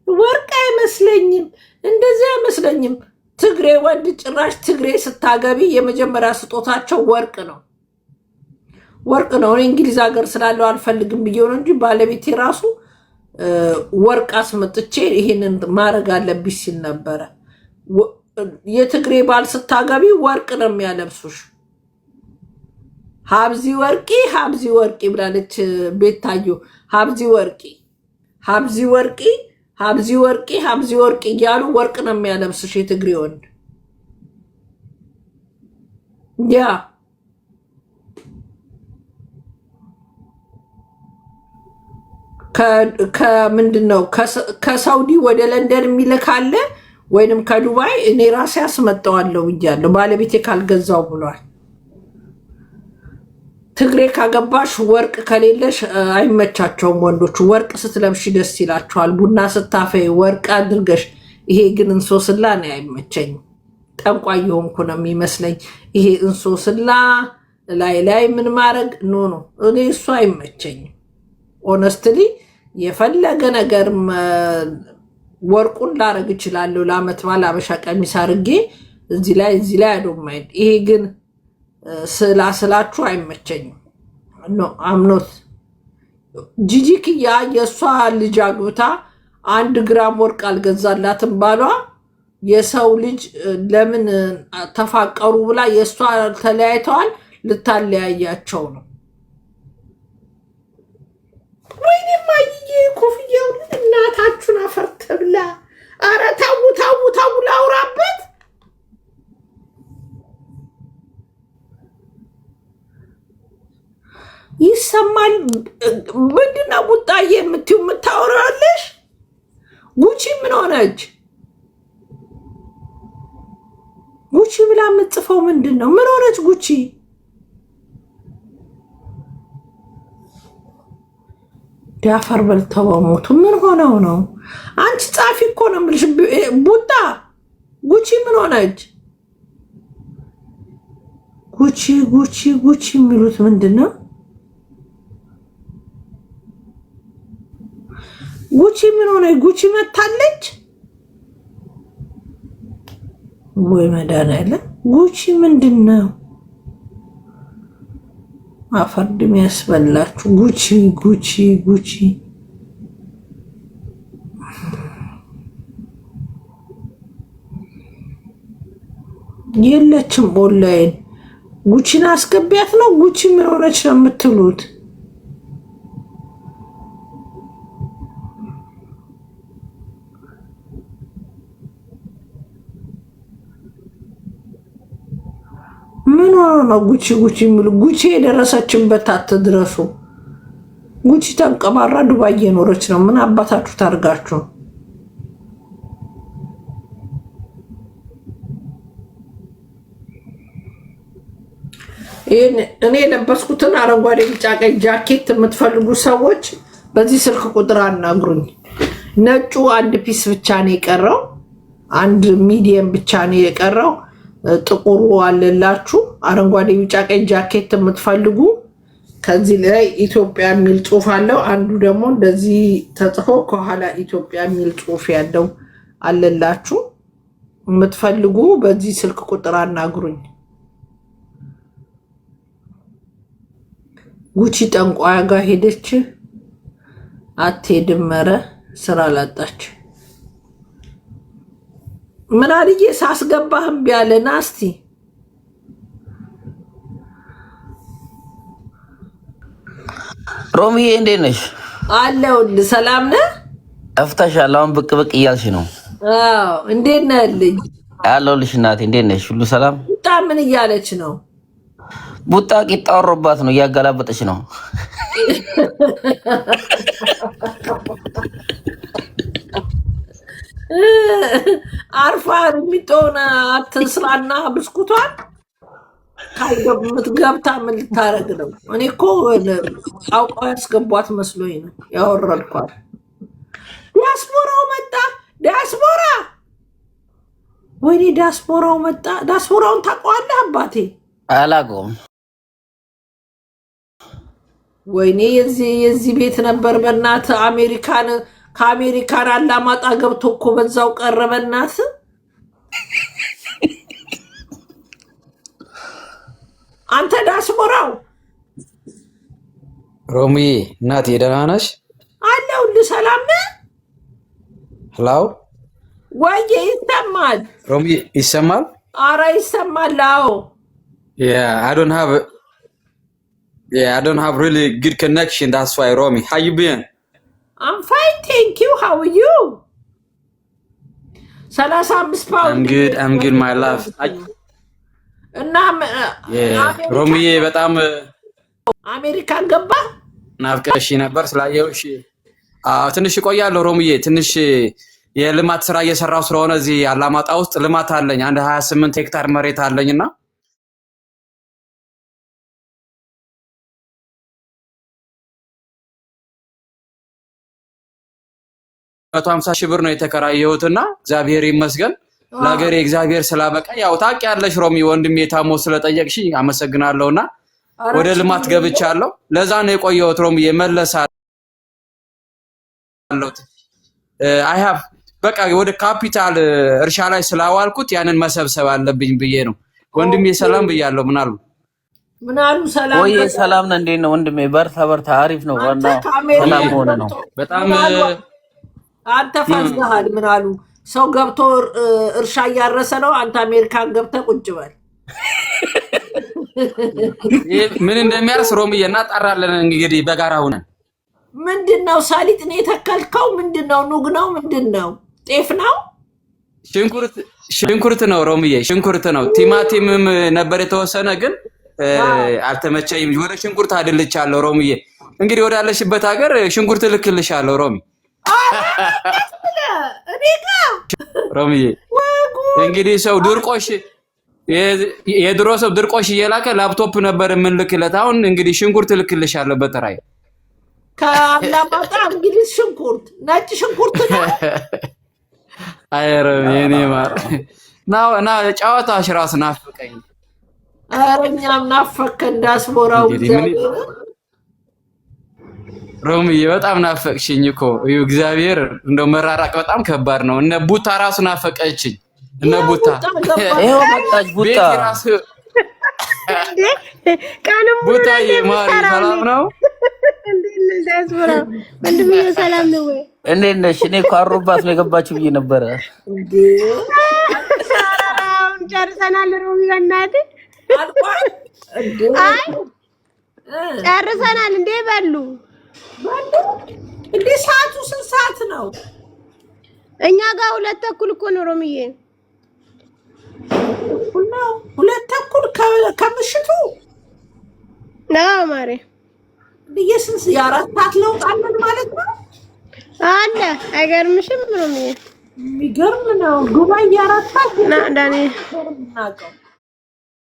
ወርቅ አይመስለኝም፣ እንደዚህ አይመስለኝም። ትግሬ ወንድ ጭራሽ ትግሬ ስታገቢ የመጀመሪያ ስጦታቸው ወርቅ ነው። ወርቅ ነው። እኔ እንግሊዝ ሀገር ስላለው አልፈልግም ብዬው ነው እንጂ ባለቤቴ ራሱ ወርቅ አስመጥቼ ይሄንን ማድረግ አለብሽ ሲል ነበረ። የትግሬ ባል ስታገቢ ወርቅ ነው የሚያለብሱሽ። ሀብዚ ወርቂ ሀብዚ ወርቂ ብላለች ቤታዮ። ሀብዚ ወርቂ ሀብዚ ወርቂ ሀብዚ ወርቂ ሀብዚ ወርቂ እያሉ ወርቅ ነው የሚያለብስሽ የትግሬ ወንድ። ያ ከምንድን ነው ከሳውዲ ወደ ለንደን የሚልካለ ወይንም ከዱባይ እኔ ራሴ አስመጣዋለሁ ብያለሁ። ባለቤቴ ካልገዛው ብሏል። ትግሬ ካገባሽ ወርቅ ከሌለሽ አይመቻቸውም ወንዶች። ወርቅ ስትለብሽ ደስ ይላቸዋል። ቡና ስታፈይ ወርቅ አድርገሽ። ይሄ ግን እንሶስላ ነው አይመቸኝም። ጠንቋይ የሆንኩ ነው የሚመስለኝ። ይሄ እንሶስላ ላይ ምን ማድረግ ኖ እኔ እሱ አይመቸኝም። ኦነስትሊ የፈለገ ነገር ወርቁን ላረግ እችላለሁ። ለአመት በዓል አበሻ ቀሚስ አርጌ እዚህ ላይ አዶማይ። ይሄ ግን ስላችሁ አይመቸኝም። አምኖት ጂጂክያ የእሷ ልጅ አግብታ 1 ግራም ወርቅ አልገዛላትም ባሏ። የሰው ልጅ ለምን ተፋቀሩ ብላ የእሷ ተለያይተዋል። ልታለያያቸው ነው። ወይኔ ማይዬ ኮፍያው እናታችሁን አፈርተብላ። አረ ታው ላውራበት። ይሰማል። ምንድነው ቡጣዬ የምትይው የምታወራለሽ? ጉቺ ምን ሆነች? ጉቺ ብላ የምትጽፈው ምንድን ነው? ምን ሆነች ጉቺ? ዳፈር በልተው ሞቱ። ምን ሆነው ነው? አንቺ ጻፊ እኮ ነው የምልሽ ቡጣ። ጉቺ ምን ሆነች? ጉቺ የሚሉት ምንድን ነው? ጉቺ ምን ሆነ? ጉቺ መታለች ወይ መድኃኒዓለም። ጉቺ ምንድን ነው? አፈርድም ያስበላችሁ። ጉቺ የለችም ኦንላይን። ጉቺን አስገቢያት ነው። ጉቺ ምን ሆነች ነው የምትሉት? ምን ሆነ ነው ጉቺ የሚሉ? ጉቺ የደረሰችበት አትድረሱ። ጉቺ ተንቀባራ ዱባይ እየኖረች ነው። ምን አባታችሁ ታርጋችሁ? እኔ የለበስኩትን አረንጓዴ ቢጫ ቀይ ጃኬት የምትፈልጉ ሰዎች በዚህ ስልክ ቁጥር አናግሩኝ። ነጩ 1 ፒስ ብቻ ነው የቀረው። 1 ሚዲየም ብቻ ነው የቀረው። ጥቁሩ አለላችሁ። አረንጓዴ ቢጫ ቀይ ጃኬት የምትፈልጉ ከዚህ ላይ ኢትዮጵያ የሚል ጽሑፍ አለው። አንዱ ደግሞ እንደዚህ ተጽፎ ከኋላ ኢትዮጵያ የሚል ጽሑፍ ያለው አለላችሁ። የምትፈልጉ በዚህ ስልክ ቁጥር አናግሩኝ። ጉቺ ጠንቋያ ጋር ሄደች። አትሄድም። ኧረ ስራ ላጣች። ምን አልዬ ሳስገባህም ቢያለና እስቲ ሮሚዬ እንዴት ነሽ? አለሁልህ። ሰላም ነህ? ጠፍተሻል። አሁን ብቅ እያልሽ ነው። አዎ። እንዴት ነህ ልኝ? አለሁልሽ እናቴ። እንዴት ነሽ? ሁሉ ሰላም? ቡጣ ምን እያለች ነው? ቡጣ ቂጣ ወሮባት ነው፣ እያገላበጠች ነው። አርፋ የሚጦና አትስራና ብስኩቷን ገብታ ምን ልታረግ ነው? እኔ እኮ አውቀው ያስገቧት መስሎኝ ነው ያወረድኳት። ዲያስፖራው መጣ። ዲያስፖራ ወይኔ ዲያስፖራው መጣ። ዲያስፖራውን ታውቀዋለህ አባቴ? አላውቀውም። ወይኔ የዚህ ቤት ነበር በእናትህ። አሜሪካን ከአሜሪካን አላማጣ ገብቶ እኮ በዛው ቀረበናት። አንተ ዳስቦራው ሮሚ እናቴ ደህና ነሽ? አለሁልህ። ሰላም ነህ? ሄሎ ወይ ይሰማል? ሮሚ ይሰማል? አረ ይሰማል። አዎ I don't have really good connection. That's why Romy. How you been? I'm fine, thank you. How are you? 35 pounds. I'm good, my love. እና ሮሚ በጣም አሜሪካን ገባ ናፍቀሽ ነበር ስላየውሽ። ትንሽ እቆያለሁ ሮሚዬ። ትንሽ የልማት ስራ እየሰራው ስለሆነ እዚህ አላማጣ ውስጥ ልማት አለኝ። አንድ 28 ሄክታር መሬት አለኝና 150 ሺህ ብር ነው የተከራየሁትና እግዚአብሔር ይመስገን ለሀገሬ እግዚአብሔር ስላበቃ። ያው ታውቂያለሽ ሮሚ ወንድሜ ታሞ ስለጠየቅሽኝ አመሰግናለሁና ወደ ልማት ገብቻለሁ። ለዛ ነው የቆየሁት ሮሚ እመለሳለሁ። I have በቃ ወደ ካፒታል እርሻ ላይ ስላዋልኩት ያንን መሰብሰብ አለብኝ ብዬ ነው። ወንድሜ ሰላም ብያለሁ። ምን አሉ? ሰላም ወይ ሰላም ነው። እንዴት ነው ወንድሜ? በርታ በርታ። አሪፍ ነው። ዋናው ሰላም ሆነ ነው። በጣም አንተ ፈዝሃል። ምን አሉ? ሰው ገብቶ እርሻ እያረሰ ነው። አንተ አሜሪካን ገብተህ ቁጭ በል። ምን እንደሚያርስ ሮሚዬ እናጣራለን እንግዲህ በጋራ ሆነን። ምንድነው? ሰሊጥ ነው የተከልከው? ምንድነው? ኑግ ነው? ምንድነው? ጤፍ ነው? ሽንኩርት ነው ሮሚዬ፣ ሽንኩርት ነው። ቲማቲምም ነበር የተወሰነ ግን አልተመቸኝም። ወደ ሽንኩርት አድልቻለሁ ሮሚዬ። እንግዲህ ወዳለሽበት ሀገር ሽንኩርት ልክልሻለሁ ሮሚ። ሮሚዬ እንግዲህ ሰው ድርቆሽ የድሮ ሰው ድርቆሽ እየላከ ላፕቶፕ ነበር የምንልክለት። አሁን እንግዲህ ሽንኩርት ልክልሻለሁ በተራይ ከአላማጣ እንግሊዝ ሽንኩርት፣ ነጭ ሽንኩርት ነው። አይ ሮሚ የኔ ማር ና ጨዋታሽ እራሱ ናፈቀኝ። ኧረ እኛም ናፈቀን። ዳስቦራው ሮሚዬ በጣም ናፈቅሽኝ እኮ እግዚአብሔር። እንደው መራራቅ በጣም ከባድ ነው። እነ ቡታ ራሱ ናፈቀችኝ። እነ ቡታ ይሄው መጣች። ቡታ ካንም ቡታ የማሪ ሰላም ነው። ወንድምዬ ሰላም ነው ወይ? እንዴት ነሽ? እኔ እኮ አሮባት ነው የገባችው ብዬ ነበረ። ሰላም ጨርሰናል። ሮሚ በእናትህ አይ ጨርሰናል እንዴ? በሉ እንዴ? ሰዓቱ ስንት ሰዓት ነው? እኛ ጋር 2 ተኩል እኮ ነው ሮሚዬ። 2 ተኩል ከምሽቱ ነው ማሬ። ለየስንስ የ4 ሰዓት ለውጥ አለን ማለት ነው አለ። አይገርምሽም ሮሚዬ? የሚገርም ነው። ዱባይ የ4 ሰዓት ና ዳኔ ናቀው